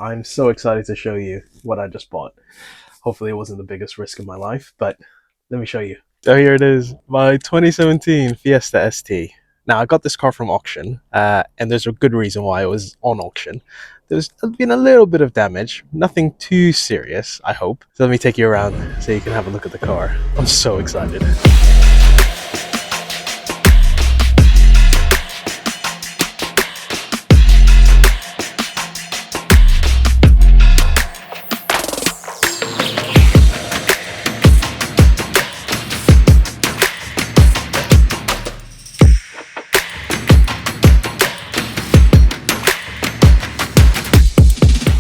I'm so excited to show you what I just bought. Hopefully it wasn't the biggest risk of my life, but let me show you. So here it is, my 2017 Fiesta ST. Now I got this car from auction, and there's a good reason why it was on auction. There's been a little bit of damage, nothing too serious, I hope. So let me take you around so you can have a look at the car. I'm so excited.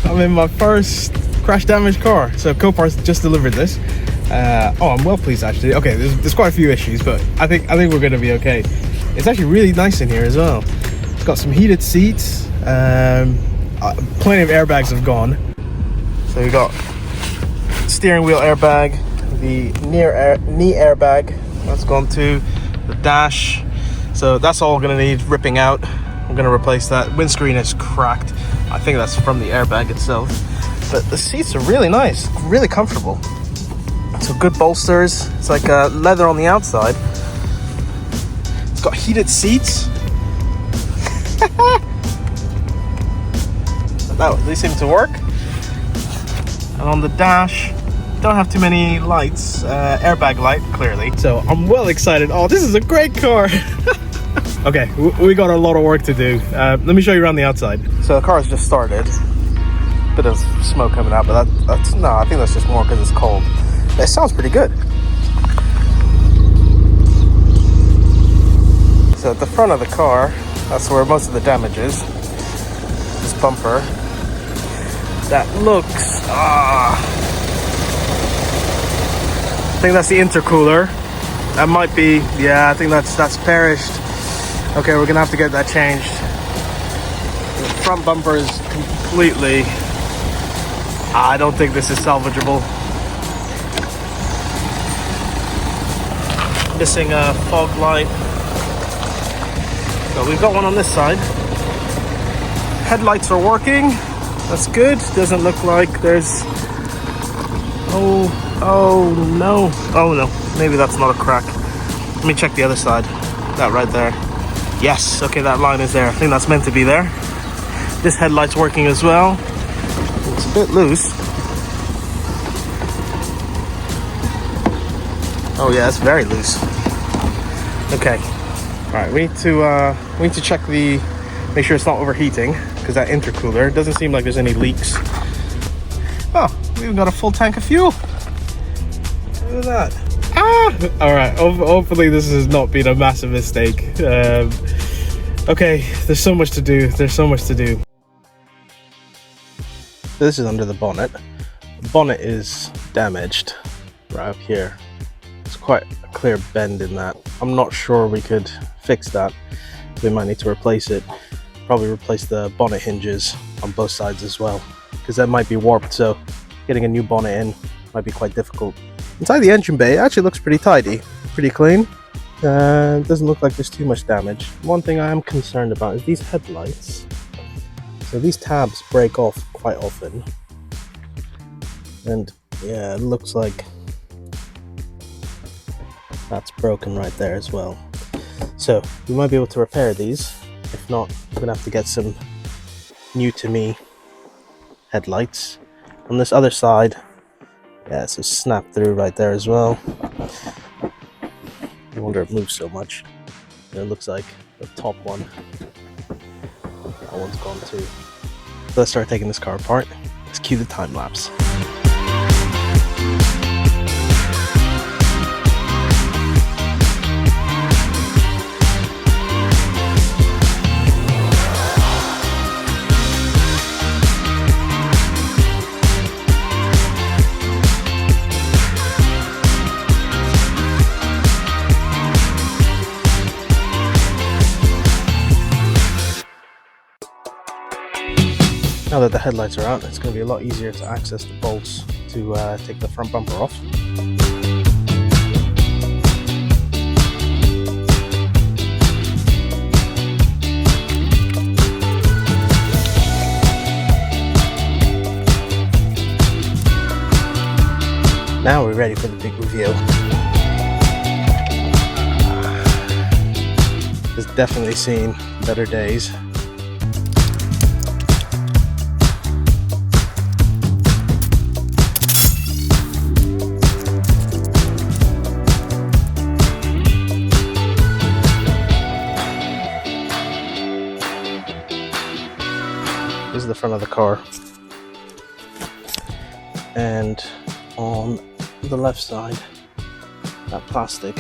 I'm in my first crash damaged car. So Copart's just delivered this. I'm well pleased actually. Okay, there's quite a few issues, but I think we're gonna be okay. It's actually really nice in here as well. It's got some heated seats. Plenty of airbags have gone. So we got steering wheel airbag, the knee airbag that's gone too, the dash. So that's all gonna need ripping out. I'm gonna replace that. Windscreen is cracked. I think that's from the airbag itself. But the seats are really nice, really comfortable. So good bolsters. It's like leather on the outside. It's got heated seats. They seem to work. And on the dash, don't have too many lights. Airbag light, clearly. So I'm well excited. Oh, this is a great car. Okay, we got a lot of work to do. Let me show you around the outside. So the car's just started. Bit of smoke coming out, but that's no, I think that's just more because it's cold. It sounds pretty good. So at the front of the car, that's where most of the damage is. This bumper. That looks... I think that's the intercooler. That might be... Yeah, I think that's perished. Okay, we're gonna have to get that changed. The front bumper is completely... I don't think this is salvageable. Missing a fog light. So we've got one on this side. Headlights are working. That's good. Doesn't look like there's... Oh no. Maybe that's not a crack. Let me check the other side. That right there. Yes, okay, that line is there. I think that's meant to be there. This headlight's working as well. It's a bit loose. Oh yeah, it's very loose. Okay. Alright, we need to check make sure it's not overheating, because that intercooler doesn't seem like there's any leaks. Oh, we even got a full tank of fuel. Look at that. Alright, hopefully this has not been a massive mistake. Okay, there's so much to do. This is under the bonnet. The bonnet is damaged right up here. There's quite a clear bend in that. I'm not sure we could fix that. We might need to replace it. Probably replace the bonnet hinges on both sides as well, because that might be warped, so getting a new bonnet in might be quite difficult. Inside the engine bay, it actually looks pretty tidy, pretty clean. Doesn't look like there's too much damage. One thing I am concerned about is these headlights. So these tabs break off quite often. And yeah, it looks like that's broken right there as well. So we might be able to repair these. If not, I'm gonna have to get some new to me headlights. On this other side, yeah, it's a snap through right there as well. I wonder if it moves so much. And it looks like the top one, that one's gone too. So let's start taking this car apart. Let's cue the time lapse. Now that the headlights are out, it's going to be a lot easier to access the bolts to take the front bumper off. Now we're ready for the big reveal. It's definitely seen better days. This is the front of the car. And on the left side, that plastic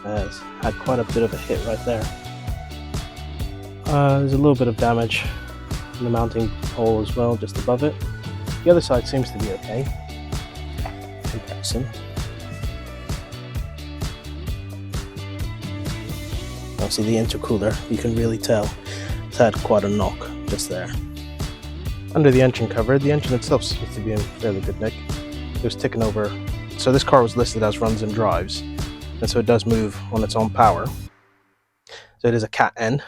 has had quite a bit of a hit right there. There's a little bit of damage in the mounting hole as well, just above it. The other side seems to be okay. Comparison. Now see the intercooler, you can really tell it's had quite a knock just there. Under the engine cover, the engine itself seems to be in fairly good nick. It was ticking over. So this car was listed as runs and drives, and so it does move on its own power. So it is a Cat N.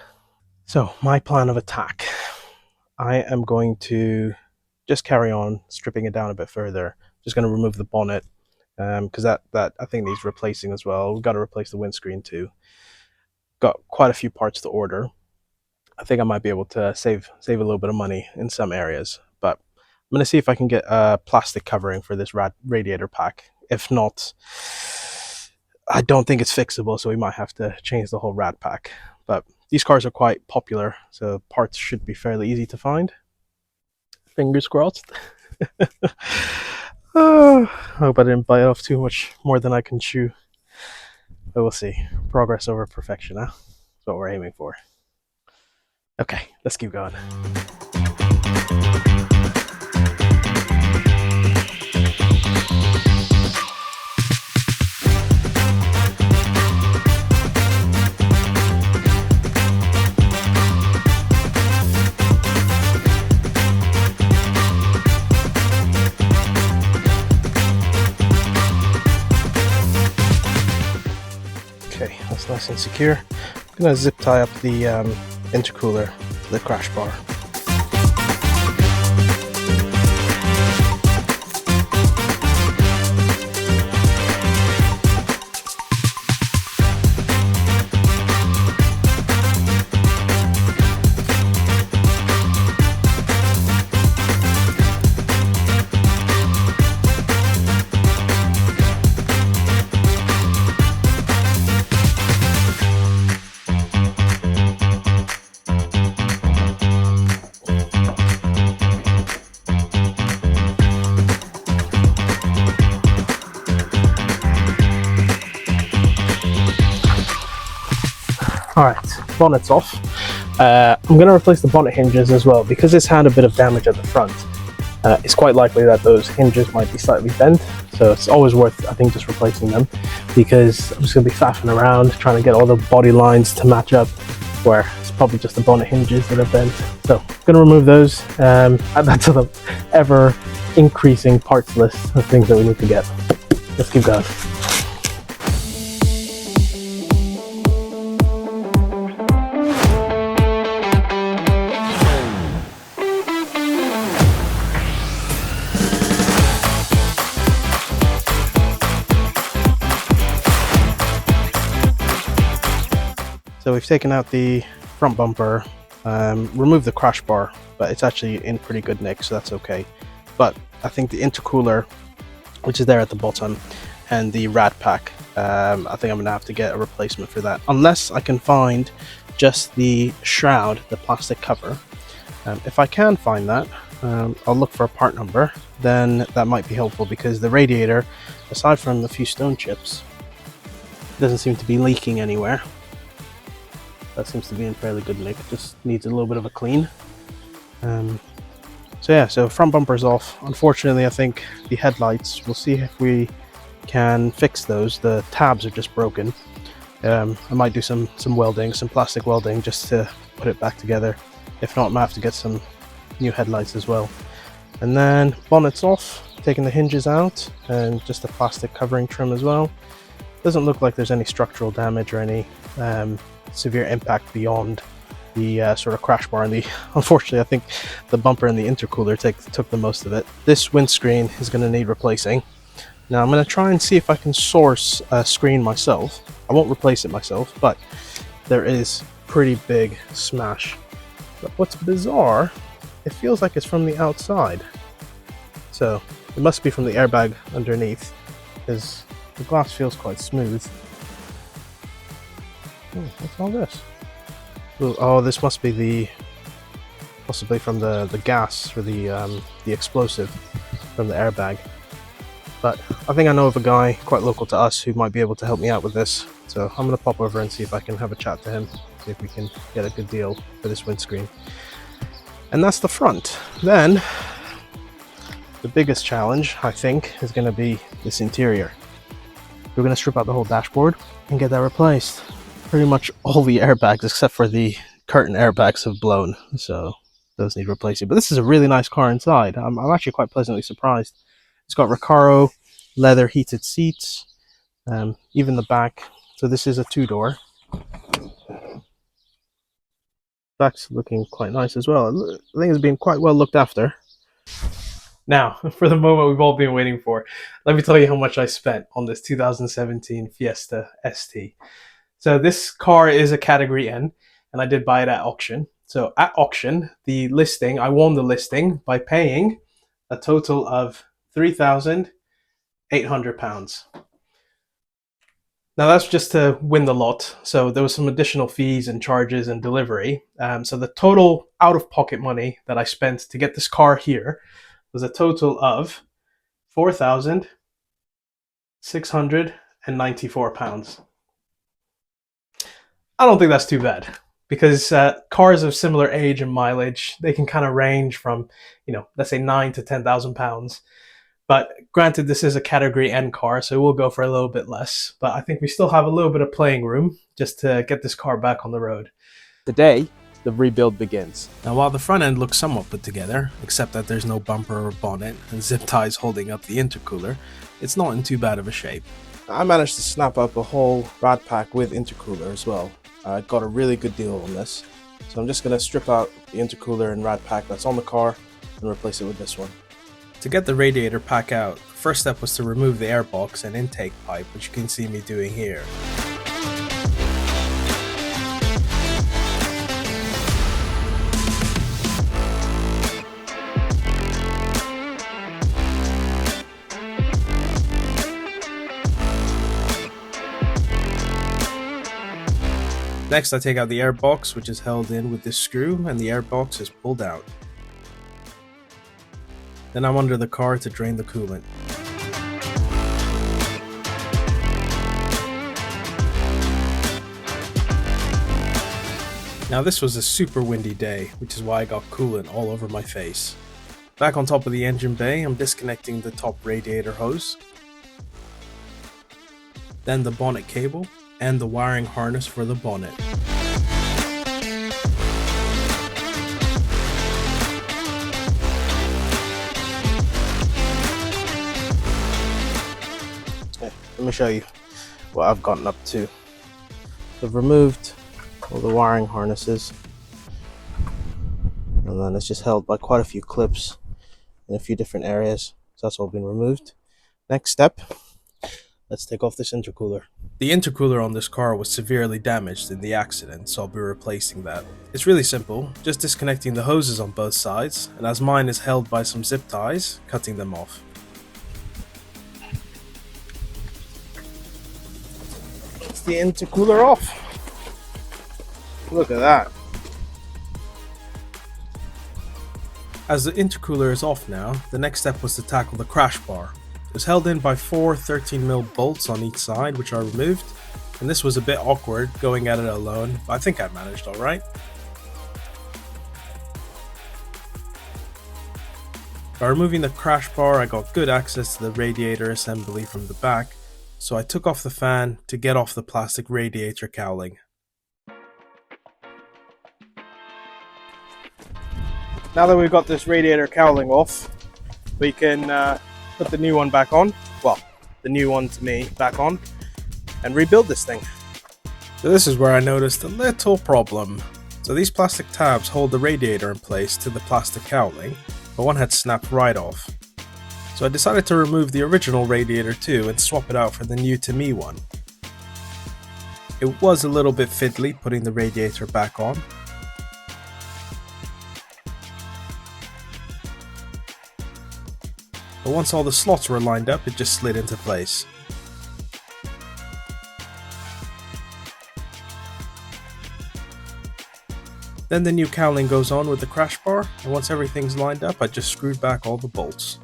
So my plan of attack, I am going to just carry on stripping it down a bit further. Just going to remove the bonnet because that I think needs replacing as well. We've got to replace the windscreen too. Got quite a few parts to order. I think I might be able to save a little bit of money in some areas, but I'm going to see if I can get a plastic covering for this radiator pack. If not, I don't think it's fixable, so we might have to change the whole rad pack. But these cars are quite popular, so parts should be fairly easy to find. Fingers crossed. I hope I didn't bite off too much more than I can chew. But we'll see. Progress over perfection, huh? That's what we're aiming for. Okay, let's keep going. Okay, that's nice and secure. I'm gonna zip tie up the intercooler to the crash bar. Alright, bonnet's off. I'm going to replace the bonnet hinges as well because it's had a bit of damage at the front. It's quite likely that those hinges might be slightly bent, so it's always worth, I think, just replacing them because I'm just going to be faffing around trying to get all the body lines to match up where it's probably just the bonnet hinges that are bent. So I'm going to remove those, add that to the ever increasing parts list of things that we need to get. Let's keep going. So we've taken out the front bumper, removed the crash bar, but it's actually in pretty good nick, so that's okay. But I think the intercooler, which is there at the bottom, and the rad pack, I think I'm going to have to get a replacement for that. Unless I can find just the shroud, the plastic cover. If I can find that, I'll look for a part number, then that might be helpful because the radiator, aside from a few stone chips, doesn't seem to be leaking anywhere. That seems to be in fairly good nick, just needs a little bit of a clean. So yeah, so front bumper's off. Unfortunately, I think the headlights, we'll see if we can fix those. The tabs are just broken. I might do some welding, some plastic welding just to put it back together. If not, I might have to get some new headlights as well. And then bonnet's off, taking the hinges out and just a plastic covering trim as well. Doesn't look like there's any structural damage or any severe impact beyond the sort of crash bar, and unfortunately I think the bumper and the intercooler took the most of it. This windscreen is going to need replacing. Now I'm going to try and see if I can source a screen myself. I won't replace it myself, but there is pretty big smash. But what's bizarre, it feels like it's from the outside. So it must be from the airbag underneath, because the glass feels quite smooth. What's all this? Oh, this must be possibly from the gas or the explosive from the airbag. But I think I know of a guy quite local to us who might be able to help me out with this. So I'm going to pop over and see if I can have a chat to him, see if we can get a good deal for this windscreen. And that's the front. Then the biggest challenge, I think, is going to be this interior. We're going to strip out the whole dashboard and get that replaced. Pretty much all the airbags except for the curtain airbags have blown, so those need replacing. But this is a really nice car inside. I'm actually quite pleasantly surprised. It's got Recaro leather heated seats, even the back. So this is a two-door. Back's looking quite nice as well. I think it's been quite well looked after. Now, for the moment we've all been waiting for, let me tell you how much I spent on this 2017 Fiesta ST. So this car is a Category N, and I did buy it at auction. So at auction, I won the listing by paying a total of £3,800. Now that's just to win the lot. So there was some additional fees and charges and delivery. So the total out-of-pocket money that I spent to get this car here was a total of £4,694. I don't think that's too bad, because cars of similar age and mileage, they can kind of range from, let's say £9,000 to £10,000. But granted, this is a Category N car, so we'll go for a little bit less. But I think we still have a little bit of playing room just to get this car back on the road. Today, the rebuild begins. Now, while the front end looks somewhat put together, except that there's no bumper or bonnet and zip ties holding up the intercooler, it's not in too bad of a shape. I managed to snap up a whole rad pack with intercooler as well. I got a really good deal on this. So I'm just going to strip out the intercooler and rad pack that's on the car and replace it with this one. To get the radiator pack out, the first step was to remove the airbox and intake pipe, which you can see me doing here. Next, I take out the airbox, which is held in with this screw, and the airbox is pulled out. Then I'm under the car to drain the coolant. Now this was a super windy day, which is why I got coolant all over my face. Back on top of the engine bay, I'm disconnecting the top radiator hose, then the bonnet cable, and the wiring harness for the bonnet. Let me show you what I've gotten up to. I've removed all the wiring harnesses, and then it's just held by quite a few clips in a few different areas. So that's all been removed. Next step, let's take off this intercooler. The intercooler on this car was severely damaged in the accident, so I'll be replacing that. It's really simple, just disconnecting the hoses on both sides, and as mine is held by some zip ties, cutting them off. The intercooler off. Look at that. As the intercooler is off now, the next step was to tackle the crash bar. It was held in by 4 13mm bolts on each side, which I removed, and this was a bit awkward going at it alone, but I think I managed alright. By removing the crash bar, I got good access to the radiator assembly from the back, so I took off the fan to get off the plastic radiator cowling. Now that we've got this radiator cowling off, we can put the new one back on, well, the new one to me back on, and rebuild this thing. So this is where I noticed a little problem. So these plastic tabs hold the radiator in place to the plastic cowling, but one had snapped right off. So I decided to remove the original radiator too and swap it out for the new to me one. It was a little bit fiddly putting the radiator back on. But once all the slots were lined up, it just slid into place. Then the new cowling goes on with the crash bar, and once everything's lined up, I just screwed back all the bolts.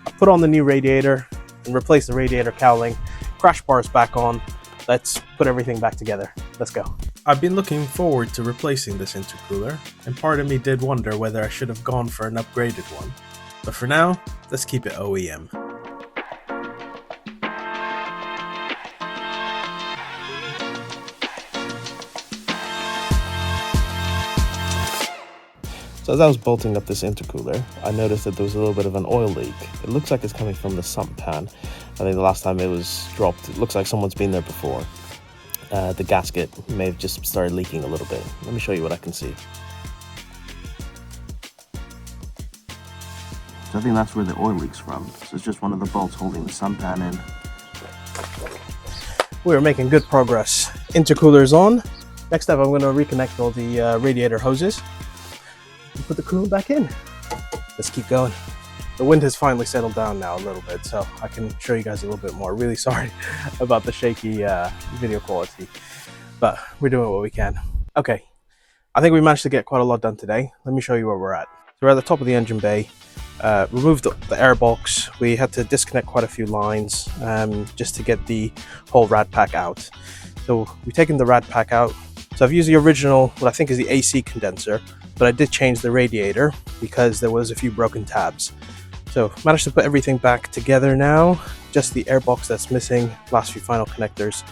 I put on the new radiator and replaced the radiator cowling. Crash bar's back on. Let's put everything back together. Let's go. I've been looking forward to replacing this intercooler, and part of me did wonder whether I should have gone for an upgraded one. But for now, let's keep it OEM. So as I was bolting up this intercooler, I noticed that there was a little bit of an oil leak. It looks like it's coming from the sump pan. I think the last time it was dropped, it looks like someone's been there before. The gasket may have just started leaking a little bit. Let me show you what I can see. So I think that's where the oil leaks from. So it's just one of the bolts holding the sump pan in. We're making good progress. Intercooler's on. Next up, I'm going to reconnect all the radiator hoses. Put the coolant back in. Let's keep going. The wind has finally settled down now a little bit, so I can show you guys a little bit more. Really sorry about the shaky video quality, but we're doing what we can. Okay, I think we managed to get quite a lot done today. Let me show you where we're at. So we're at the top of the engine bay. Removed the air box. We had to disconnect quite a few lines just to get the whole rad pack out. So we've taken the rad pack out. So I've used the original, what I think is the AC condenser, but I did change the radiator because there was a few broken tabs. So managed to put everything back together now, just the air box that's missing, last few final connectors.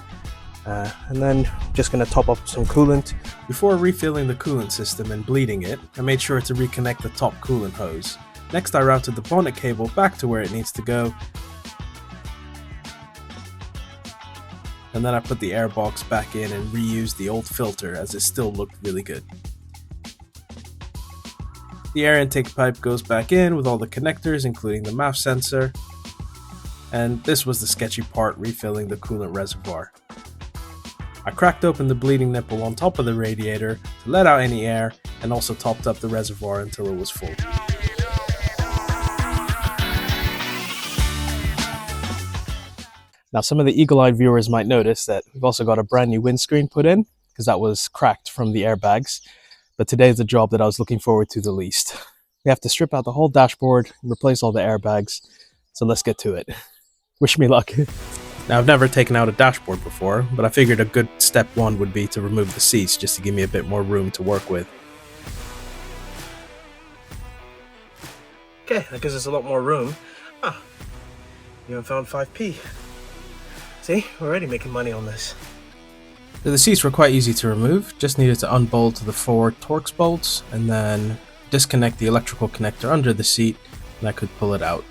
And then just gonna top up some coolant. Before refilling the coolant system and bleeding it, I made sure to reconnect the top coolant hose. Next I routed the bonnet cable back to where it needs to go. And then I put the air box back in and reused the old filter as it still looked really good. The air intake pipe goes back in with all the connectors, including the MAF sensor. And this was the sketchy part, refilling the coolant reservoir. I cracked open the bleeding nipple on top of the radiator to let out any air, and also topped up the reservoir until it was full. Now, some of the eagle-eyed viewers might notice that we've also got a brand new windscreen put in, because that was cracked from the airbags. But today's the job that I was looking forward to the least. We have to strip out the whole dashboard and replace all the airbags. So let's get to it. Wish me luck. Now, I've never taken out a dashboard before, but I figured a good step one would be to remove the seats just to give me a bit more room to work with. Okay, that gives us a lot more room. Ah, you haven't found 5p. See, we're already making money on this. So the seats were quite easy to remove, just needed to unbolt the 4 Torx bolts and then disconnect the electrical connector under the seat, and I could pull it out.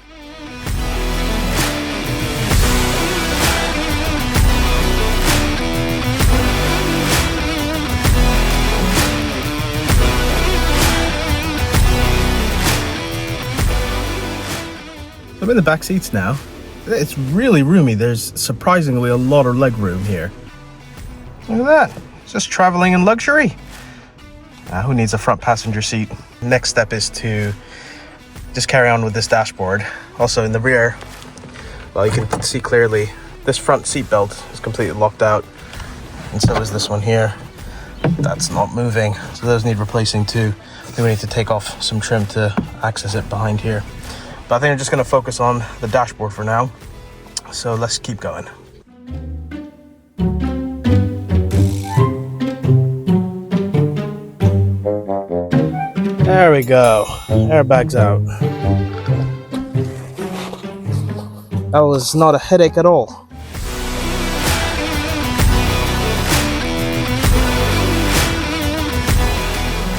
I'm in the back seats now. It's really roomy. There's surprisingly a lot of leg room here. Look at that. It's just traveling in luxury. Who needs a front passenger seat? Next step is to just carry on with this dashboard. Also in the rear, well, you can see clearly this front seat belt is completely locked out, and so is this one here. That's not moving, so those need replacing too. I think we need to take off some trim to access it behind here. But I think I'm just going to focus on the dashboard for now. So let's keep going. There we go. Airbags out. That was not a headache at all.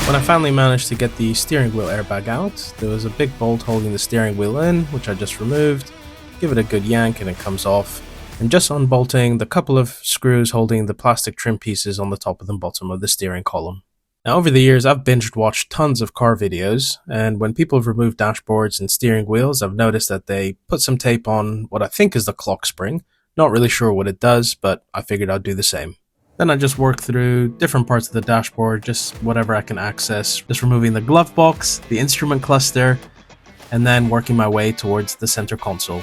When I finally managed to get the steering wheel airbag out, there was a big bolt holding the steering wheel in, which I just removed. Give it a good yank and it comes off. And just unbolting the couple of screws holding the plastic trim pieces on the top and the bottom of the steering column. Now, over the years, I've binge watched tons of car videos, and when people have removed dashboards and steering wheels, I've noticed that they put some tape on what I think is the clock spring. Not really sure what it does, but I figured I'd do the same. Then I just work through different parts of the dashboard, just whatever I can access, just removing the glove box, the instrument cluster, and then working my way towards the center console.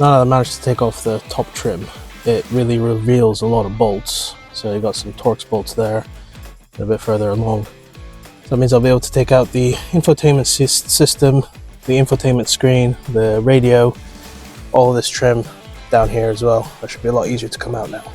Now that I managed to take off the top trim, it really reveals a lot of bolts. So you got some Torx bolts there, and a bit further along. So that means I'll be able to take out the infotainment system, the infotainment screen, the radio, all of this trim down here as well. That should be a lot easier to come out now.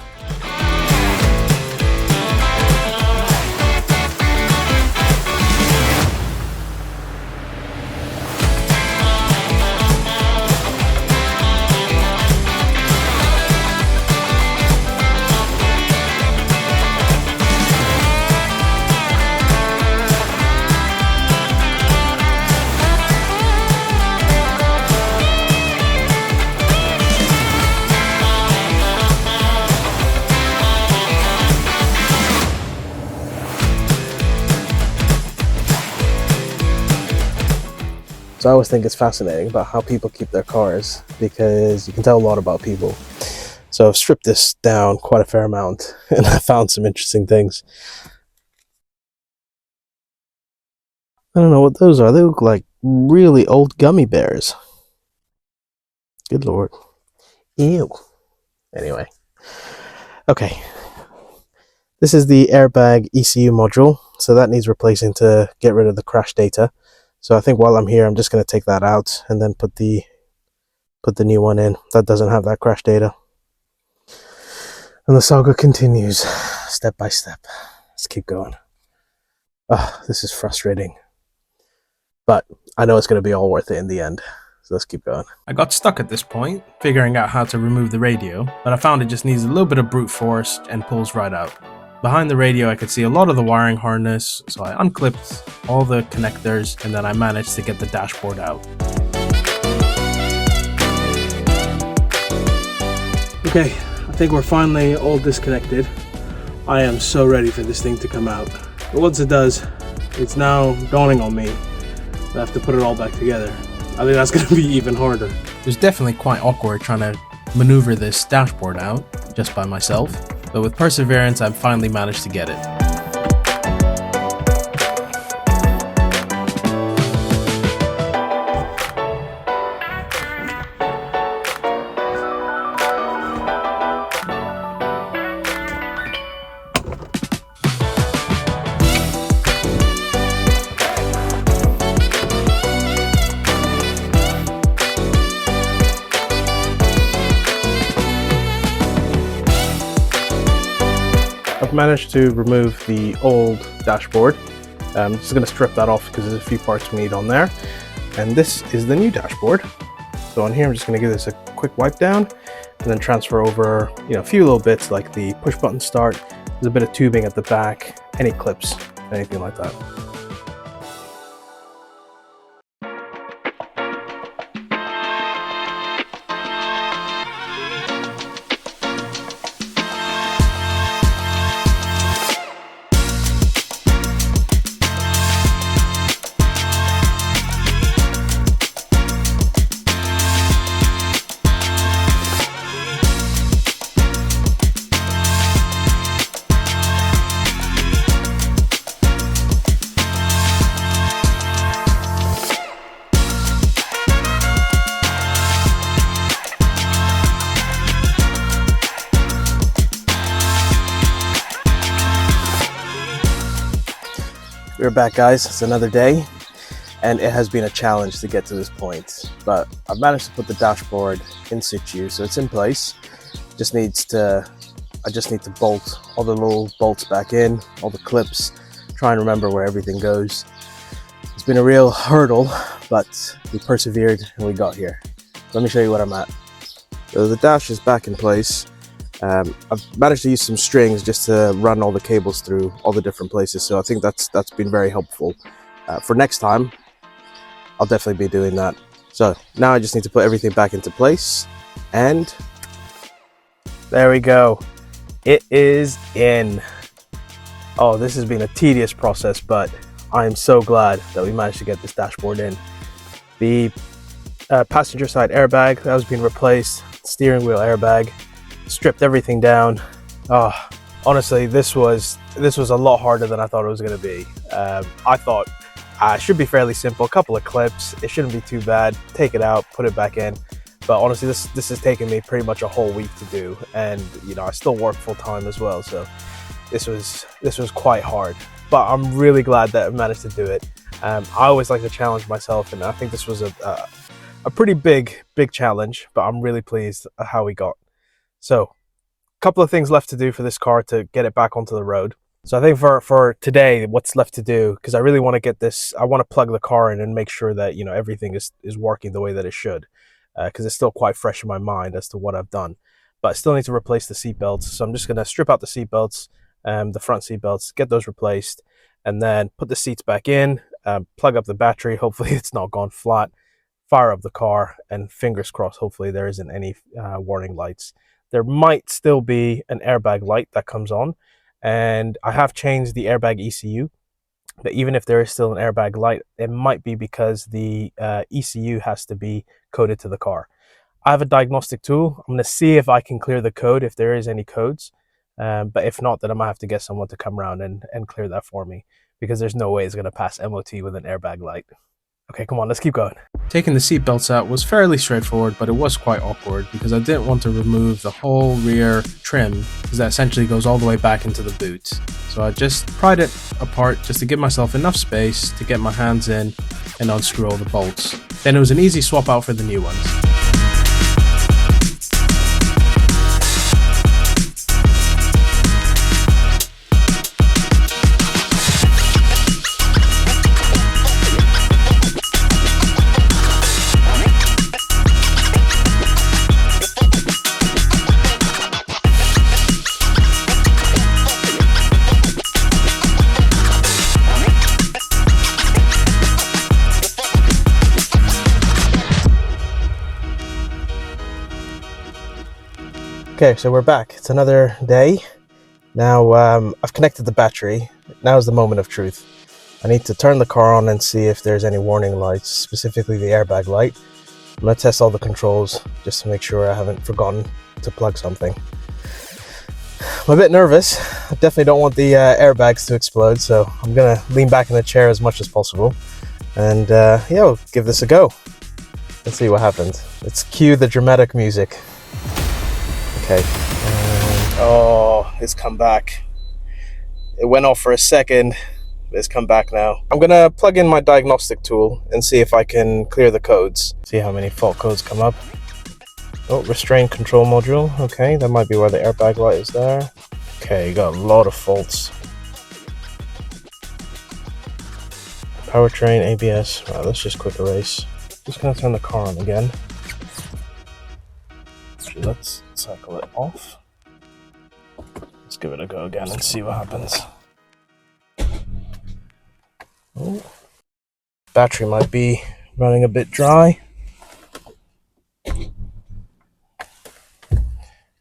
So I always think it's fascinating about how people keep their cars, because you can tell a lot about people. So I've stripped this down quite a fair amount, and I found some interesting things. I don't know what those are. They look like really old gummy bears. Good lord. Ew. Anyway. Okay. This is the Airbag ECU module. So that needs replacing to get rid of the crash data. So I think while I'm here, I'm just going to take that out and then put the new one in. That doesn't have that crash data. And the saga continues step by step. Let's keep going. This is frustrating. But I know it's going to be all worth it in the end. So let's keep going. I got stuck at this point, figuring out how to remove the radio, but I found it just needs a little bit of brute force and pulls right out. Behind the radio, I could see a lot of the wiring harness, so I unclipped all the connectors, and then I managed to get the dashboard out. Okay, I think we're finally all disconnected. I am so ready for this thing to come out. But once it does, it's now dawning on me that I have to put it all back together. I think that's going to be even harder. It was definitely quite awkward trying to maneuver this dashboard out just by myself. But with perseverance, I've finally managed to get it. I've managed to remove the old dashboard. I'm just going to strip that off because there's a few parts we need on there. And this is the new dashboard. So on here, I'm just going to give this a quick wipe down and then transfer over, a few little bits like the push button start. There's a bit of tubing at the back, any clips, anything like that. We're back, guys. It's another day, and it has been a challenge to get to this point, but I've managed to put the dashboard in situ, so it's in place. I just need to bolt all the little bolts back in, all the clips, try and remember where everything goes. It's been a real hurdle, but we persevered and we got here. Let me show you what I'm at. So the dash is back in place. I've managed to use some strings just to run all the cables through all the different places, so I think that's been very helpful. For next time, I'll definitely be doing that. So now I just need to put everything back into place, and there we go. It is in. Oh, this has been a tedious process, but I am so glad that we managed to get this dashboard in. The passenger side airbag that was being replaced, steering wheel airbag, stripped everything down. Oh, honestly, this was a lot harder than I thought it was going to be. I thought it should be fairly simple, a couple of clips, it shouldn't be too bad, take it out, put it back in. But honestly, this has taken me pretty much a whole week to do, and you know, I still work full time as well, so this was quite hard. But I'm really glad that I managed to do it. I always like to challenge myself, and I think this was a pretty big challenge, but I'm really pleased at how we got. So a couple of things left to do for this car to get it back onto the road. So I think for today, what's left to do, because I really want to get this, I want to plug the car in and make sure that, you know, everything is working the way that it should, because it's still quite fresh in my mind as to what I've done. But I still need to replace the seat belts, so I'm just going to strip out the seat belts, the front seat belts, get those replaced, and then put the seats back in, plug up the battery, hopefully it's not gone flat, fire up the car, and fingers crossed, hopefully there isn't any warning lights. There might still be an airbag light that comes on, and I have changed the airbag ECU, but even if there is still an airbag light, it might be because the ECU has to be coded to the car. I have a diagnostic tool. I'm going to see if I can clear the code, if there is any codes, but if not, then I might have to get someone to come around and clear that for me, because there's no way it's going to pass MOT with an airbag light. Okay, come on, let's keep going. Taking the seat belts out was fairly straightforward, but it was quite awkward because I didn't want to remove the whole rear trim, because that essentially goes all the way back into the boot. So I just pried it apart just to give myself enough space to get my hands in and unscrew all the bolts. Then it was an easy swap out for the new ones. Okay, so we're back. It's another day. Now I've connected the battery. Now is the moment of truth. I need to turn the car on and see if there's any warning lights, specifically the airbag light. I'm going to test all the controls just to make sure I haven't forgotten to plug something. I'm a bit nervous. I definitely don't want the airbags to explode, so I'm going to lean back in the chair as much as possible. And yeah, we'll give this a go. Let's see what happens. Let's cue the dramatic music. Okay, oh, it's come back. It went off for a second, but it's come back now. I'm gonna plug in my diagnostic tool and see if I can clear the codes. See how many fault codes come up. Oh, restraint control module. Okay, that might be where the airbag light is there. Okay, you got a lot of faults. Powertrain, ABS. Right, let's just quick erase. Just gonna turn the car on again. Let's cycle it off. Let's give it a go again and see what happens. Oh, battery might be running a bit dry. Okay,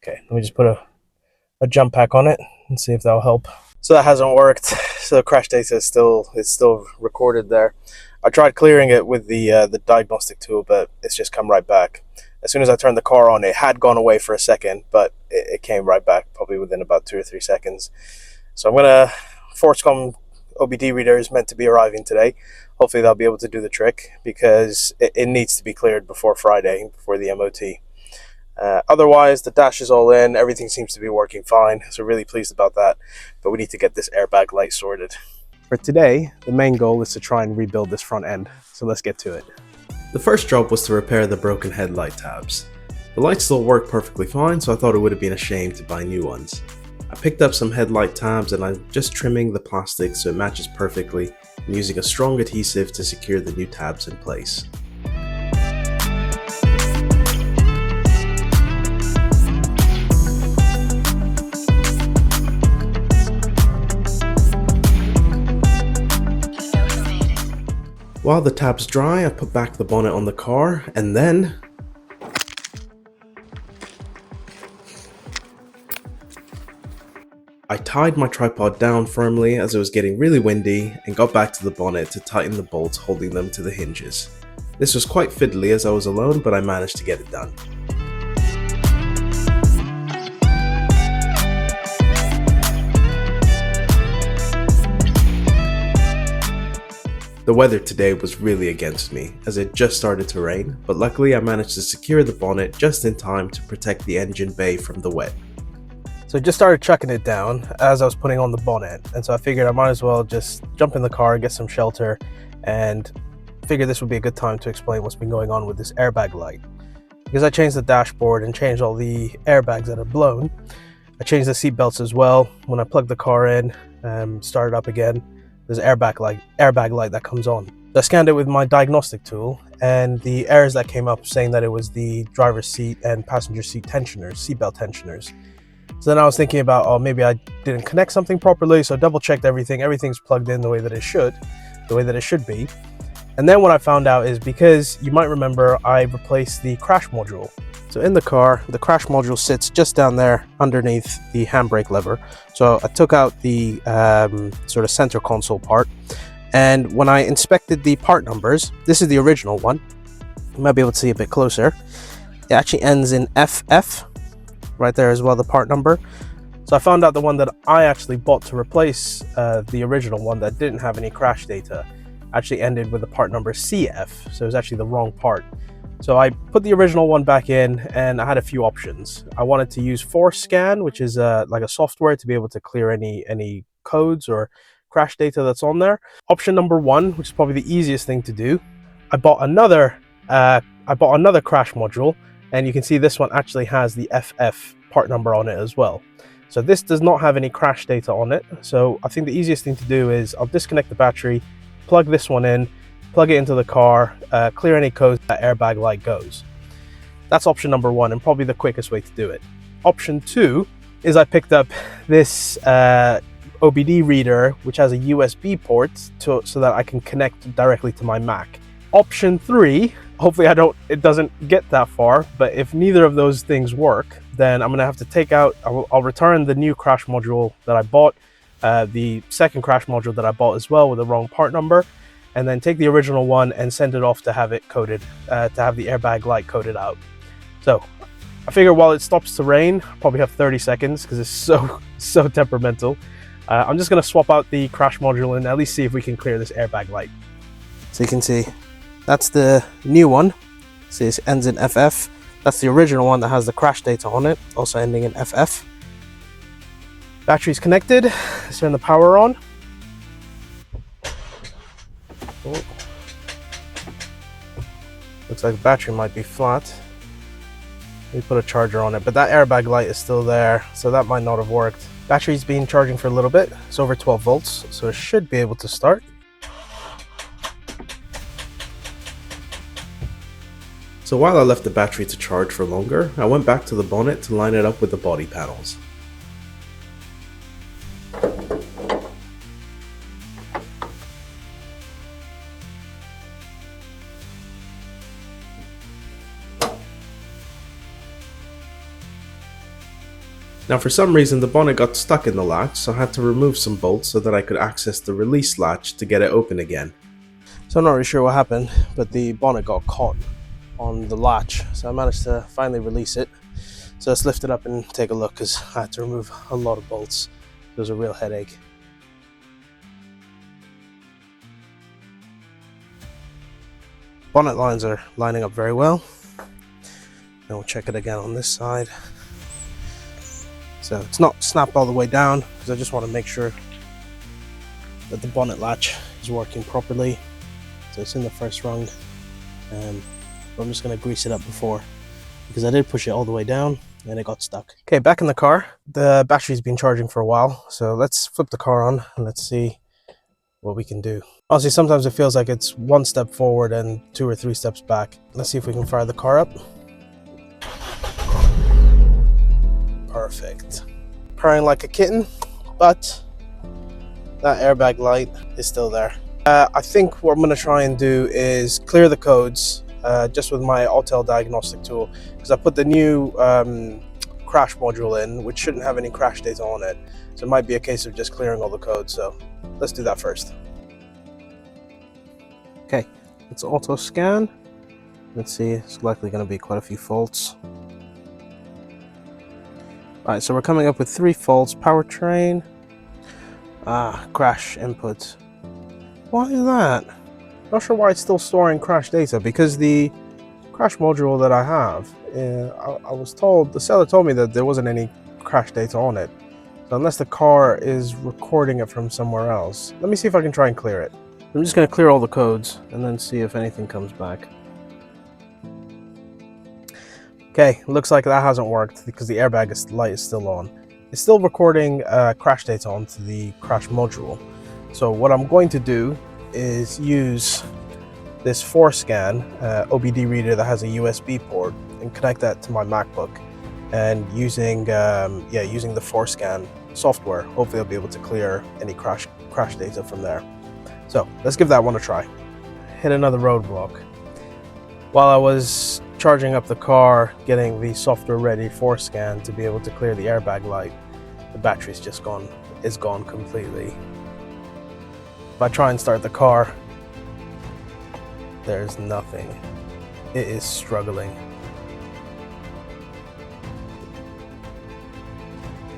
let me just put a jump pack on it and see if that'll help. So that hasn't worked. So the crash data is still recorded there. I tried clearing it with the diagnostic tool, but it's just come right back. As soon as I turned the car on, it had gone away for a second, but it came right back probably within about 2 or 3 seconds. So I'm gonna, Forcecom OBD reader is meant to be arriving today. Hopefully they'll be able to do the trick, because it needs to be cleared before Friday, before the MOT. Otherwise, the dash is all in, everything seems to be working fine, so really pleased about that, but we need to get this airbag light sorted. For today, the main goal is to try and rebuild this front end, so let's get to it. The first job was to repair the broken headlight tabs. The lights still work perfectly fine, so I thought it would have been a shame to buy new ones. I picked up some headlight tabs and I'm just trimming the plastic so it matches perfectly, and using a strong adhesive to secure the new tabs in place. While the tabs dry, I put back the bonnet on the car, and then I tied my tripod down firmly as it was getting really windy and got back to the bonnet to tighten the bolts holding them to the hinges. This was quite fiddly as I was alone, but I managed to get it done. The weather today was really against me, as it just started to rain, but luckily I managed to secure the bonnet just in time to protect the engine bay from the wet. So I just started chucking it down as I was putting on the bonnet, and so I figured I might as well just jump in the car, get some shelter, and figured this would be a good time to explain what's been going on with this airbag light. Because I changed the dashboard and changed all the airbags that are blown, I changed the seat belts as well. When I plugged the car in, started up again, there's an airbag light that comes on. So I scanned it with my diagnostic tool, and the errors that came up saying that it was the driver's seat and passenger seat tensioners, seatbelt tensioners. So then I was thinking about, oh, maybe I didn't connect something properly, so I double checked everything. Everything's plugged in the way that it should be. And then what I found out is, because you might remember, I replaced the crash module. So in the car, the crash module sits just down there underneath the handbrake lever. So I took out the sort of center console part, and when I inspected the part numbers, this is the original one. You might be able to see a bit closer. It actually ends in FF, right there as well, the part number. So I found out the one that I actually bought to replace the original one that didn't have any crash data actually ended with the part number CF, so it was actually the wrong part. So I put the original one back in, and I had a few options. I wanted to use Force Scan, which is like a software to be able to clear any codes or crash data that's on there. Option number one, which is probably the easiest thing to do, I bought another crash module, and you can see this one actually has the FF part number on it as well. So this does not have any crash data on it. So I think the easiest thing to do is I'll disconnect the battery, plug this one in, plug it into the car, clear any codes, that airbag light goes. That's option number one, and probably the quickest way to do it. Option two is I picked up this OBD reader, which has a USB port so that I can connect directly to my Mac. Option three, hopefully it doesn't get that far, but if neither of those things work, then I'm gonna have to take out, I'll return the new crash module that I bought, the second crash module that I bought as well with the wrong part number, and then take the original one and send it off to have it coded, to have the airbag light coded out. So I figure while it stops to rain, I'll probably have 30 seconds because it's so temperamental. I'm just gonna swap out the crash module and at least see if we can clear this airbag light. So you can see, that's the new one. See, it ends in FF. That's the original one that has the crash data on it, also ending in FF. Battery's connected. Let's turn the power on. Oh. Looks like the battery might be flat. We put a charger on it, but that airbag light is still there, so that might not have worked. Battery's been charging for a little bit. It's over 12 volts, so it should be able to start. So while I left the battery to charge for longer, I went back to the bonnet to line it up with the body panels. Now for some reason the bonnet got stuck in the latch, so I had to remove some bolts so that I could access the release latch to get it open again. So I'm not really sure what happened, but the bonnet got caught on the latch, so I managed to finally release it. So let's lift it up and take a look, because I had to remove a lot of bolts. It was a real headache. Bonnet lines are lining up very well. And we'll check it again on this side. So it's not snapped all the way down, because I just want to make sure that the bonnet latch is working properly. So it's in the first rung. I'm just going to grease it up before, because I did push it all the way down and it got stuck. Okay, back in the car. The battery's been charging for a while, so let's flip the car on and let's see what we can do. Honestly, sometimes it feels like it's one step forward and 2 or 3 steps back. Let's see if we can fire the car up. Perfect. Purring like a kitten, but that airbag light is still there. I think what I'm going to try and do is clear the codes just with my Autel diagnostic tool, because I put the new crash module in, which shouldn't have any crash data on it. So it might be a case of just clearing all the codes. So let's do that first. Okay, let's auto scan. Let's see, it's likely going to be quite a few faults. All right, so we're coming up with 3 faults. Powertrain, crash input. Why is that? Not sure why it's still storing crash data, because the crash module that I have, I was told, the seller told me that there wasn't any crash data on it. So unless the car is recording it from somewhere else. Let me see if I can try and clear it. I'm just going to clear all the codes and then see if anything comes back. Okay, looks like that hasn't worked because the airbag light is still on. It's still recording crash data onto the crash module. So what I'm going to do is use this 4Scan OBD reader that has a USB port and connect that to my MacBook, and using using the 4Scan software, hopefully I'll be able to clear any crash data from there. So let's give that one a try. Hit another roadblock. While I was charging up the car, getting the software ready 4Scan to be able to clear the airbag light, the battery's just gone. It's gone completely. If I try and start the car, there's nothing. It is struggling.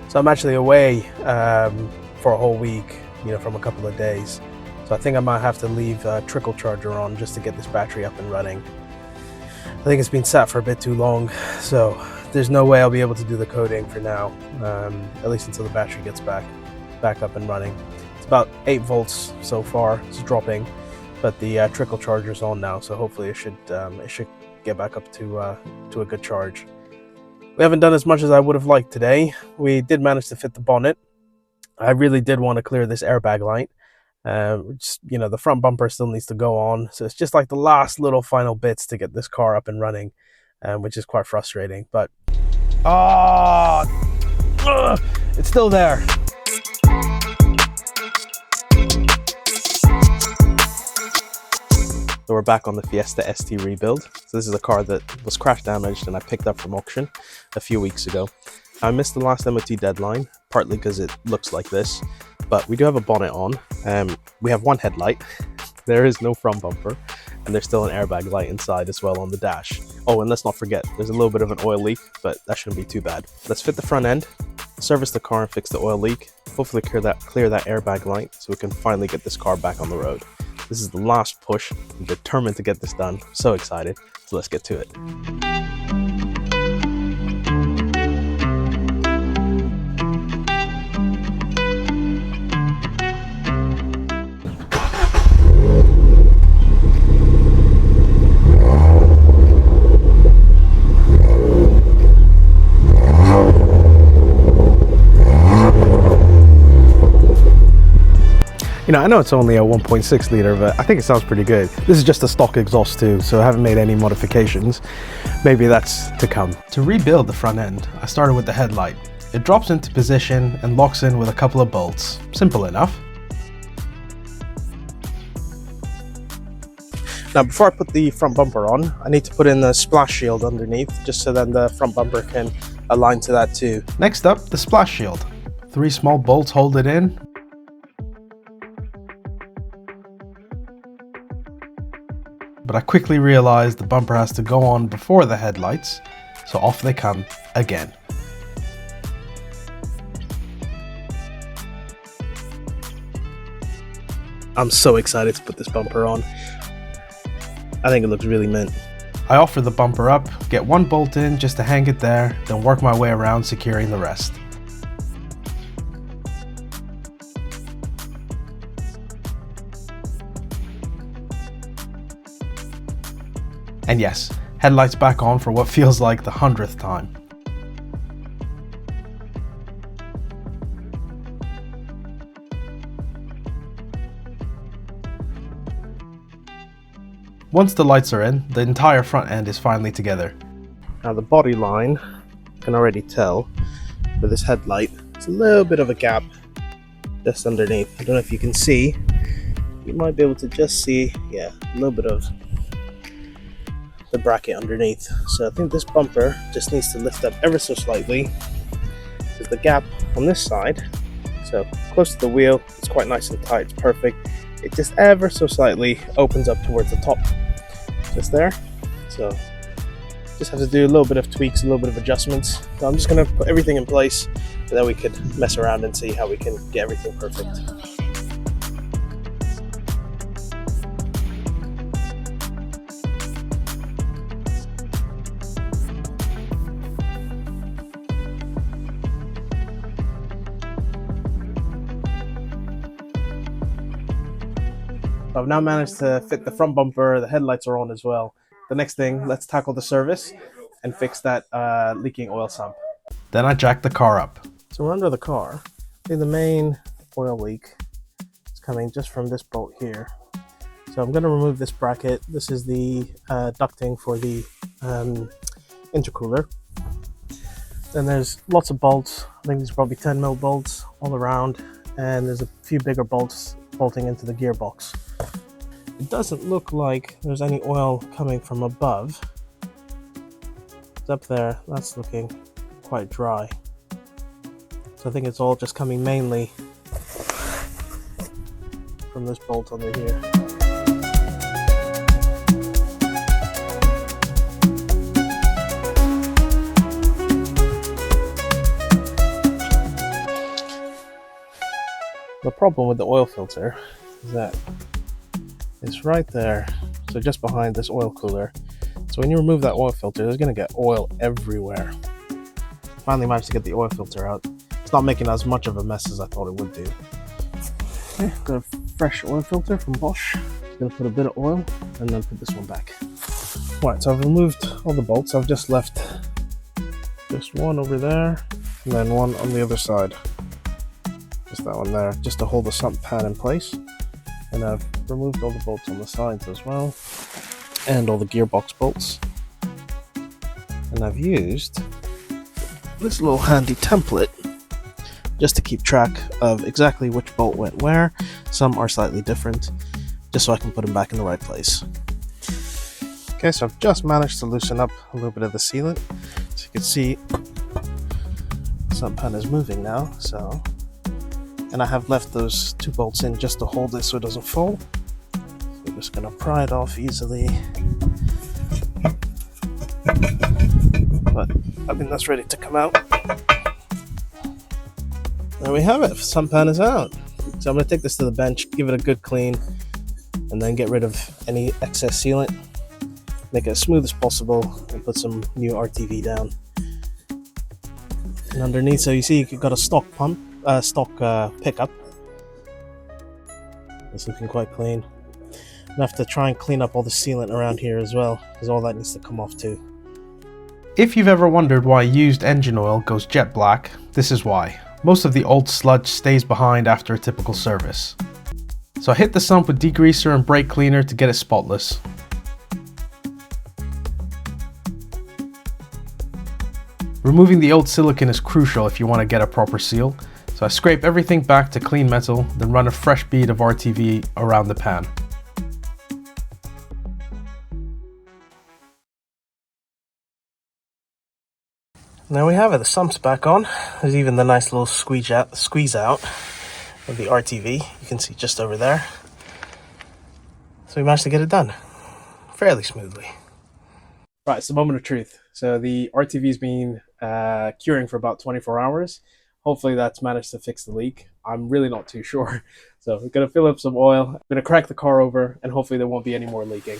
So I'm actually away for a whole week, from a couple of days. So I think I might have to leave a trickle charger on just to get this battery up and running. I think it's been sat for a bit too long, so there's no way I'll be able to do the coding for now, at least until the battery gets back up and running. It's about 8 volts so far. It's dropping, but the trickle charger's on now, so hopefully it should get back up to a good charge. We haven't done as much as I would have liked today. We did manage to fit the bonnet. I really did want to clear this airbag light. The front bumper still needs to go on, so it's just like the last little final bits to get this car up and running, which is quite frustrating. But it's still there. So we're back on the Fiesta ST rebuild. So this is a car that was crash damaged and I picked up from auction a few weeks ago. I missed the last MOT deadline, partly because it looks like this, but we do have a bonnet on. We have one headlight. There is no front bumper, and there's still an airbag light inside as well on the dash. Oh, and let's not forget, there's a little bit of an oil leak, but that shouldn't be too bad. Let's fit the front end, service the car and fix the oil leak, hopefully clear that airbag light so we can finally get this car back on the road. This is the last push. I'm determined to get this done. I'm so excited. So let's get to it. I know it's only a 1.6 liter, but I think it sounds pretty good. This is just a stock exhaust too, so I haven't made any modifications. Maybe that's to come. To rebuild the front end, I started with the headlight. It drops into position and locks in with a couple of bolts. Simple enough. Now before I put the front bumper on, I need to put in the splash shield underneath, just so then the front bumper can align to that too. Next up, the splash shield. 3 small bolts hold it in. But I quickly realized the bumper has to go on before the headlights, so off they come again. I'm so excited to put this bumper on. I think it looks really mint. I offer the bumper up, get 1 bolt in just to hang it there, then work my way around securing the rest. And yes, headlights back on for what feels like the 100th time. Once the lights are in, the entire front end is finally together. Now the body line, you can already tell, with this headlight, it's a little bit of a gap just underneath. I don't know if you can see, you might be able to just see, yeah, a little bit of the bracket underneath. So I think this bumper just needs to lift up ever so slightly. There's the gap on this side, so close to the wheel, it's quite nice and tight, it's perfect. It just ever so slightly opens up towards the top, just there. So just have to do a little bit of tweaks, a little bit of adjustments. So I'm just going to put everything in place, and then we could mess around and see how we can get everything perfect. So I've now managed to fit the front bumper, the headlights are on as well. The next thing, let's tackle the service and fix that leaking oil sump. Then I jacked the car up. So we're under the car. See, the main oil leak is coming just from this bolt here. So I'm going to remove this bracket. This is the ducting for the intercooler. Then there's lots of bolts. I think there's probably 10mm bolts all around, and there's a few bigger bolts bolting into the gearbox. It doesn't look like there's any oil coming from above. It's up there, that's looking quite dry. So I think it's all just coming mainly from this bolt under here. The problem with the oil filter is that it's right there, so just behind this oil cooler. So when you remove that oil filter, there's going to get oil everywhere. Finally managed to get the oil filter out. It's not making as much of a mess as I thought it would do. Okay, got a fresh oil filter from Bosch. Just going to put a bit of oil and then put this one back. Right, so I've removed all the bolts. I've just left just one over there and then one on the other side. Just that one there, just to hold the sump pan in place. And I've removed all the bolts on the sides as well, and all the gearbox bolts. And I've used this little handy template just to keep track of exactly which bolt went where. Some are slightly different, just so I can put them back in the right place. Okay, so I've just managed to loosen up a little bit of the sealant. So you can see the sump pan is moving now, so. And I have left those two bolts in just to hold it so it doesn't fall. So I'm just going to pry it off easily. But I think that's ready to come out. There we have it. Sump pan is out. So I'm going to take this to the bench, give it a good clean, and then get rid of any excess sealant. Make it as smooth as possible and put some new RTV down. And underneath, so you see you've got a stock pump. Pickup. It's looking quite clean. I have to try and clean up all the sealant around here as well, because all that needs to come off too. If you've ever wondered why used engine oil goes jet black, this is why. Most of the old sludge stays behind after a typical service. So I hit the sump with degreaser and brake cleaner to get it spotless. Removing the old silicone is crucial if you want to get a proper seal. So I scrape everything back to clean metal, then run a fresh bead of RTV around the pan. There we have it, the sump's back on. There's even the nice little squeeze out of the RTV. You can see just over there. So we managed to get it done fairly smoothly. Right, it's the moment of truth. So the RTV's been curing for about 24 hours. Hopefully that's managed to fix the leak. I'm really not too sure. So we're gonna fill up some oil. I'm gonna crack the car over and hopefully there won't be any more leaking.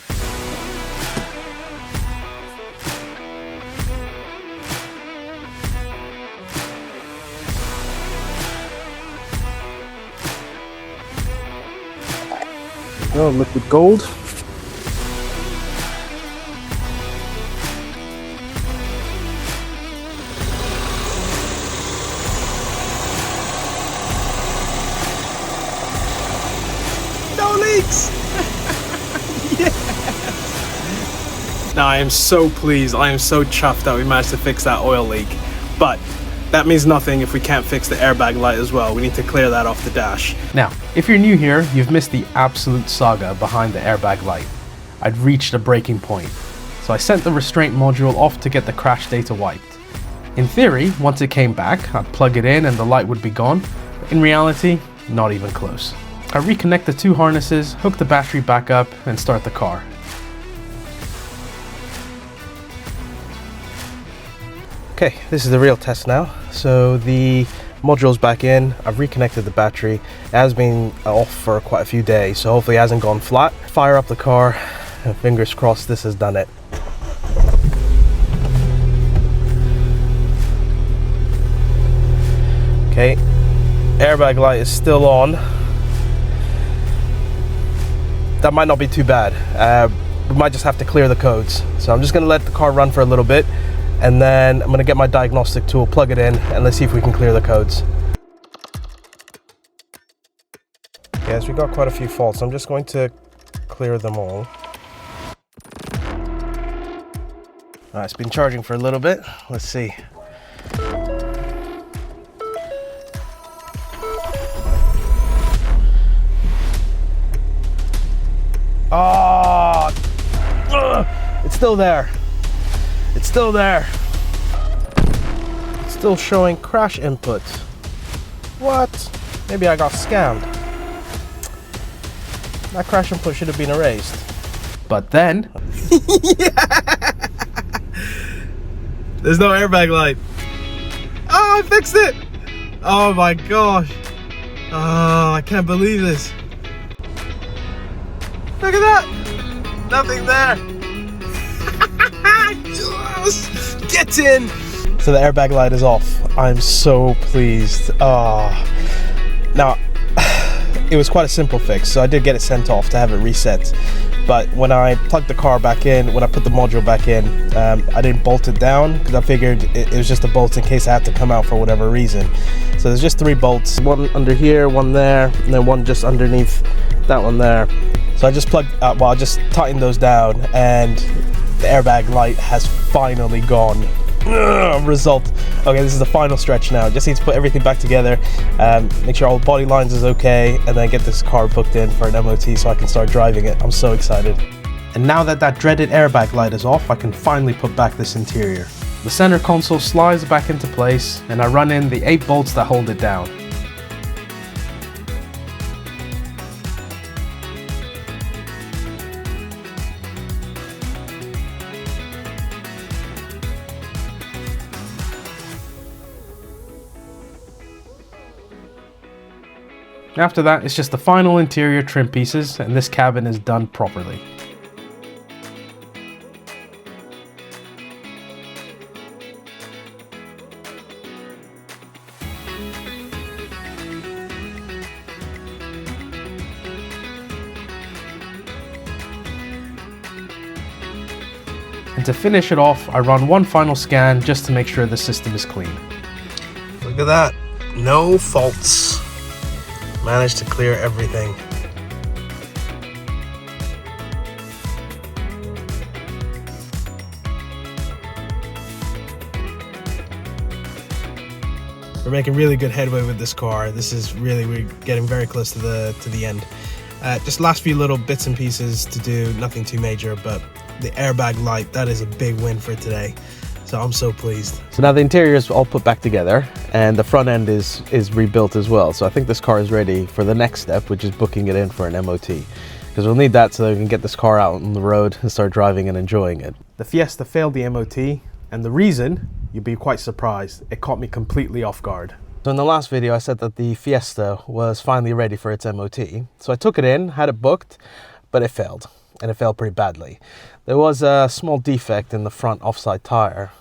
There we go, liquid gold. Now I am so pleased, I am so chuffed that we managed to fix that oil leak. But that means nothing if we can't fix the airbag light as well. We need to clear that off the dash. Now, if you're new here, you've missed the absolute saga behind the airbag light. I'd reached a breaking point, so I sent the restraint module off to get the crash data wiped. In theory, once it came back, I'd plug it in and the light would be gone, but in reality, not even close. I reconnect the two harnesses, hook the battery back up, and start the car. Okay, this is the real test now. So the module's back in, I've reconnected the battery. It has been off for quite a few days, so hopefully it hasn't gone flat. Fire up the car, and fingers crossed this has done it. Okay, airbag light is still on. That might not be too bad. We might just have to clear the codes. So I'm just gonna let the car run for a little bit, and then I'm gonna get my diagnostic tool, plug it in, and let's see if we can clear the codes. Yes, we got quite a few faults. I'm just going to clear them all. All right, it's been charging for a little bit. Let's see. Oh, it's still there. It's still there. It's still showing crash input. What? Maybe I got scammed. That crash input should have been erased. But then... There's no airbag light. Oh, I fixed it! Oh my gosh. Oh, I can't believe this. Look at that! Nothing there. Yes! Get in! So the airbag light is off. I'm so pleased. Now, it was quite a simple fix, so I did get it sent off to have it reset. But when I plugged the car back in, when I put the module back in, I didn't bolt it down because I figured it was just a bolt in case I had to come out for whatever reason. So there's just 3 bolts, one under here, one there, and then one just underneath that one there. So I just plugged, I just tightened those down, and the airbag light has finally gone. Result. Okay, this is the final stretch now. Just need to put everything back together, make sure all the body lines is okay, and then get this car booked in for an MOT so I can start driving it. I'm so excited. And now that that dreaded airbag light is off, I can finally put back this interior. The center console slides back into place, and I run in the 8 bolts that hold it down. After that, it's just the final interior trim pieces, and this cabin is done properly. And to finish it off, I run one final scan just to make sure the system is clean. Look at that. No faults. Managed to clear everything. We're making really good headway with this car. This is really, we're getting very close to the end. Just last few little bits and pieces to do, nothing too major, but the airbag light, that is a big win for today. So I'm so pleased. So now the interior is all put back together, and the front end is rebuilt as well. So I think this car is ready for the next step, which is booking it in for an MOT. Because we'll need that so that we can get this car out on the road and start driving and enjoying it. The Fiesta failed the MOT, and the reason, you'd be quite surprised, it caught me completely off guard. So in the last video I said that the Fiesta was finally ready for its MOT. So I took it in, had it booked, but it failed. And it failed pretty badly. There was a small defect in the front offside tire,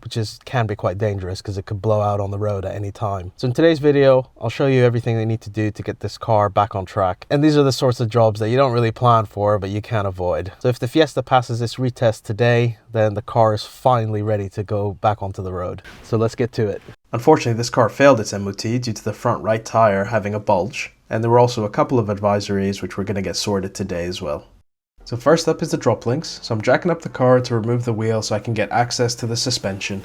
which can be quite dangerous because it could blow out on the road at any time. So in today's video, I'll show you everything they need to do to get this car back on track. And these are the sorts of jobs that you don't really plan for, but you can't avoid. So if the Fiesta passes this retest today, then the car is finally ready to go back onto the road. So let's get to it. Unfortunately, this car failed its MOT due to the front right tire having a bulge. And there were also a couple of advisories which we're going to get sorted today as well. So first up is the drop links. So I'm jacking up the car to remove the wheel so I can get access to the suspension.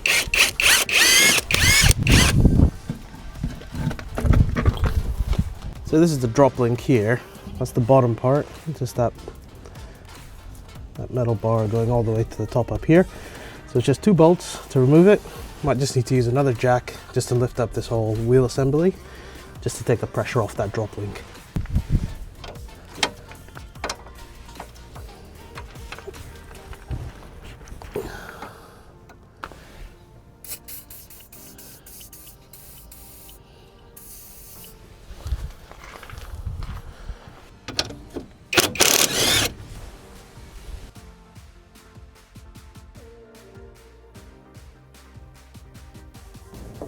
So this is the drop link here. That's the bottom part, just that metal bar going all the way to the top up here. So it's just 2 bolts to remove it. Might just need to use another jack just to lift up this whole wheel assembly, just to take the pressure off that drop link.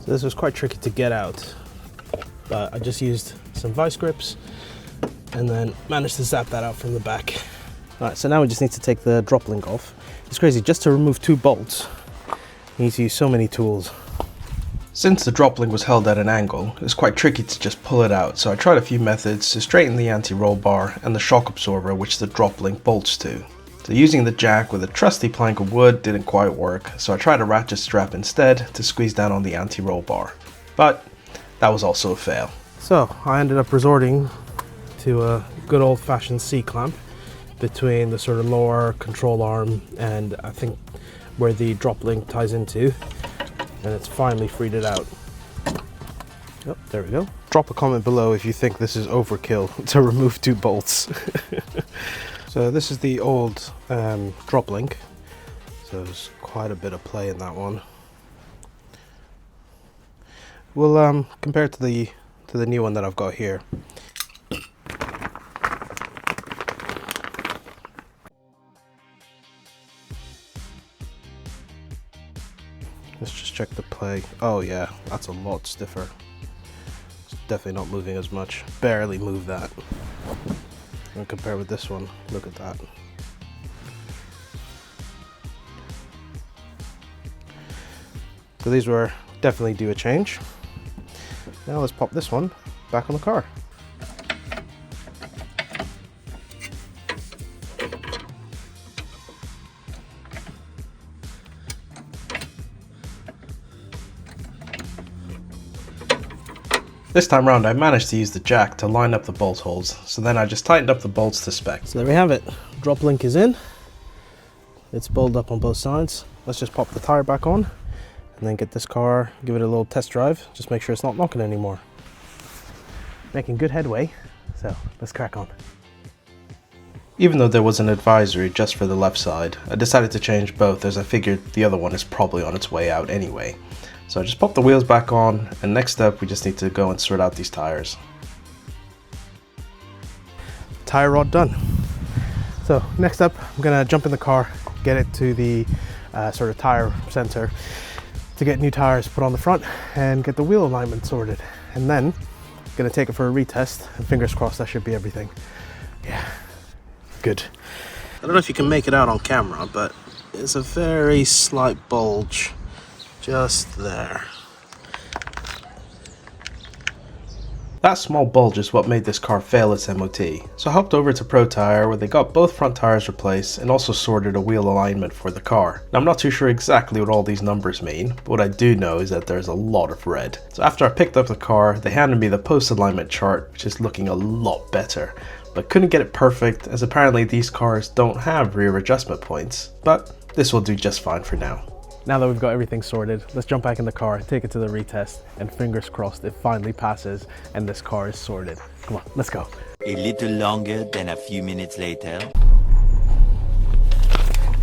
So this was quite tricky to get out, but I just used some vice grips and then managed to zap that out from the back. All right, so now we just need to take the drop link off. It's crazy, just to remove 2 bolts, you need to use so many tools. Since the drop link was held at an angle, it was quite tricky to just pull it out, so I tried a few methods to straighten the anti-roll bar and the shock absorber which the drop link bolts to. So using the jack with a trusty plank of wood didn't quite work, so I tried a ratchet strap instead to squeeze down on the anti-roll bar. But that was also a fail. So I ended up resorting to a good old-fashioned C-clamp between the sort of lower control arm and I think where the drop link ties into, and it's finally freed it out. Oh, there we go. Drop a comment below if you think this is overkill to remove 2 bolts. So this is the old drop link, so there's quite a bit of play in that one. We'll compare it to the new one that I've got here. Let's just check the play. Oh yeah, that's a lot stiffer. It's definitely not moving as much. Barely move that. And compare with this one, look at that. So these were definitely due a change. Now let's pop this one back on the car. This time round I managed to use the jack to line up the bolt holes, so then I just tightened up the bolts to spec. So there we have it. Drop link is in. It's bolted up on both sides. Let's just pop the tire back on and then get this car, give it a little test drive, just make sure it's not knocking anymore. Making good headway, so let's crack on. Even though there was an advisory just for the left side, I decided to change both as I figured the other one is probably on its way out anyway. So I just popped the wheels back on, and next up we just need to go and sort out these tires. Tire rod done. So next up, I'm gonna jump in the car, get it to the sort of tire center to get new tires put on the front and get the wheel alignment sorted. And then I'm gonna take it for a retest, and fingers crossed that should be everything. Yeah, good. I don't know if you can make it out on camera, but it's a very slight bulge just there. That small bulge is what made this car fail its MOT, so I hopped over to Pro Tire where they got both front tires replaced and also sorted a wheel alignment for the car. Now I'm not too sure exactly what all these numbers mean, but what I do know is that there's a lot of red. So after I picked up the car, they handed me the post alignment chart, which is looking a lot better, but couldn't get it perfect as apparently these cars don't have rear adjustment points, but this will do just fine for now. Now that we've got everything sorted, let's jump back in the car, take it to the retest, and fingers crossed it finally passes and this car is sorted. Come on, let's go. A little longer than a few minutes later.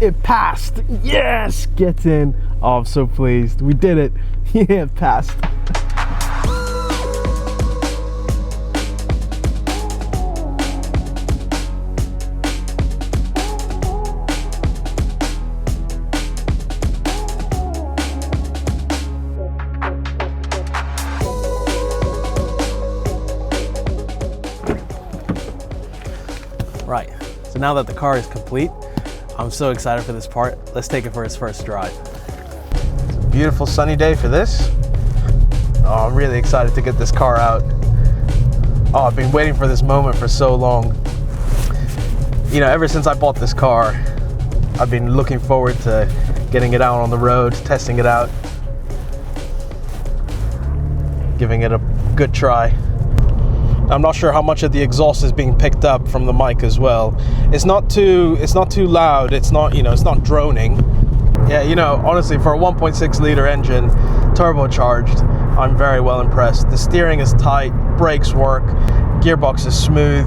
It passed! Yes! Get in! Oh, I'm so pleased. We did it! Yeah, it passed. Right, so now that the car is complete, I'm so excited for this part. Let's take it for its first drive. It's a beautiful sunny day for this. Oh, I'm really excited to get this car out. Oh, I've been waiting for this moment for so long. You know, ever since I bought this car, I've been looking forward to getting it out on the road, testing it out, giving it a good try. I'm not sure how much of the exhaust is being picked up from the mic as well. It's not too loud. It's not, you know, it's not droning. Yeah, you know, honestly, for a 1.6 liter engine, turbocharged, I'm very well impressed. The steering is tight, brakes work, gearbox is smooth.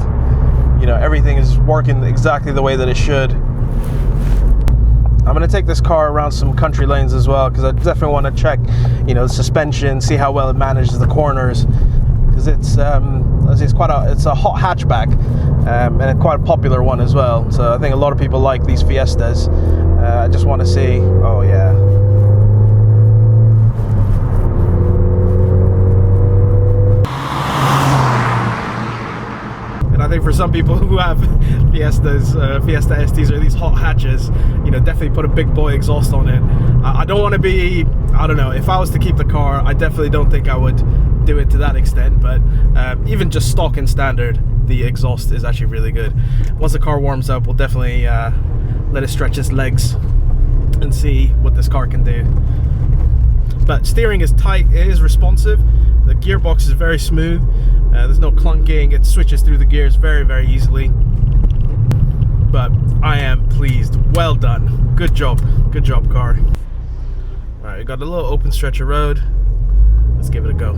You know, everything is working exactly the way that it should. I'm going to take this car around some country lanes as well, because I definitely want to check, you know, the suspension, see how well it manages the corners, because it's a hot hatchback, and it's quite a popular one as well. So I think a lot of people like these Fiestas. I just want to see. Oh yeah. And I think for some people who have Fiestas, Fiesta STs, or these hot hatches, you know, definitely put a big boy exhaust on it. I don't want to be, I don't know, if I was to keep the car, I definitely don't think I would do it to that extent, but even just stock and standard, the exhaust is actually really good. Once the car warms up, we'll definitely let it stretch its legs and see what this car can do. But steering is tight, it is responsive, the gearbox is very smooth, there's no clunking, it switches through the gears very, very easily. But I am pleased. Well done. Good job car. Alright, we got a little open stretch of road. Let's give it a go.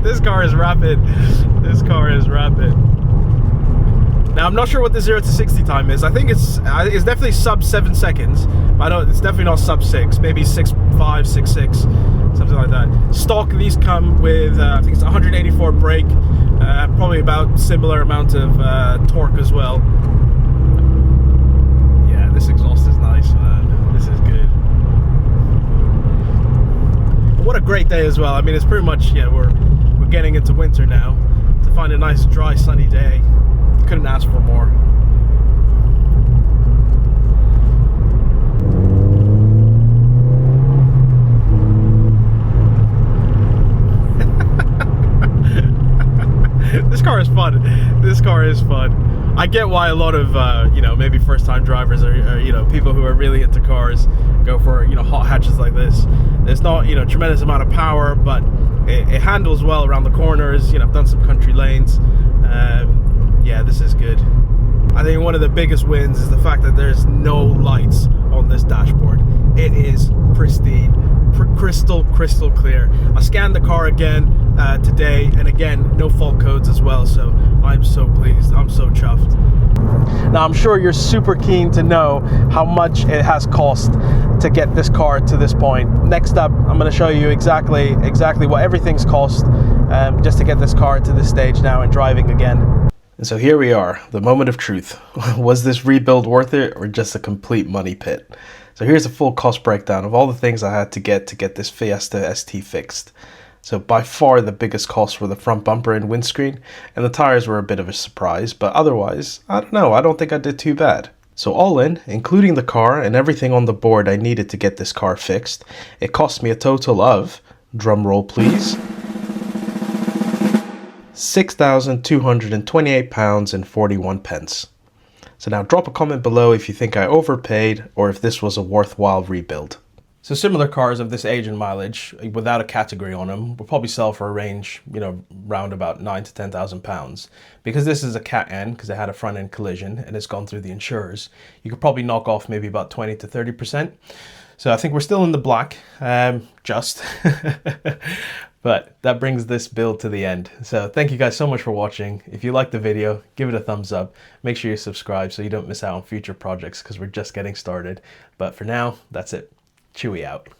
This car is rapid. This car is rapid. Now I'm not sure what the 0 to 60 time is. I think it's definitely sub 7 seconds. But it's definitely not sub 6. Maybe 6.5, 6.6, something like that. Stock, these come with I think it's 184 brake, probably about similar amount of torque as well. Yeah, this exhaust is nice, man. This is good. What a great day as well. I mean, it's pretty much, yeah, we're getting into winter now. To find a nice dry sunny day, couldn't ask for more. This car is fun. This car is fun. I get why a lot of you know, maybe first-time drivers or you know, people who are really into cars go for, you know, hot hatches like this. There's not, you know, tremendous amount of power, but it handles well around the corners. You know, I've done some country lanes. Yeah, this is good. I think one of the biggest wins is the fact that there's no lights on this dashboard. It is pristine, crystal clear. I scanned the car again today, and again, no fault codes as well, so I'm so pleased. I'm so chuffed. Now I'm sure you're super keen to know how much it has cost to get this car to this point. Next up, I'm going to show you exactly what everything's cost just to get this car to this stage now and driving again. And so here we are, the moment of truth. Was this rebuild worth it, or just a complete money pit? So here's a full cost breakdown of all the things I had to get this Fiesta ST fixed. So by far the biggest costs were the front bumper and windscreen, and the tires were a bit of a surprise, but otherwise, I don't know, I don't think I did too bad. So all in, including the car and everything on the board I needed to get this car fixed, it cost me a total of, drum roll please, £6,228.41. So now drop a comment below if you think I overpaid or if this was a worthwhile rebuild. So similar cars of this age and mileage, without a category on them, will probably sell for a range, you know, round about £9,000 to £10,000. Because this is a Cat N, because it had a front end collision and it's gone through the insurers, you could probably knock off maybe about 20 to 30%. So I think we're still in the black, just. But that brings this build to the end. So thank you guys so much for watching. If you liked the video, give it a thumbs up. Make sure you subscribe so you don't miss out on future projects, because we're just getting started. But for now, that's it. Chewy out.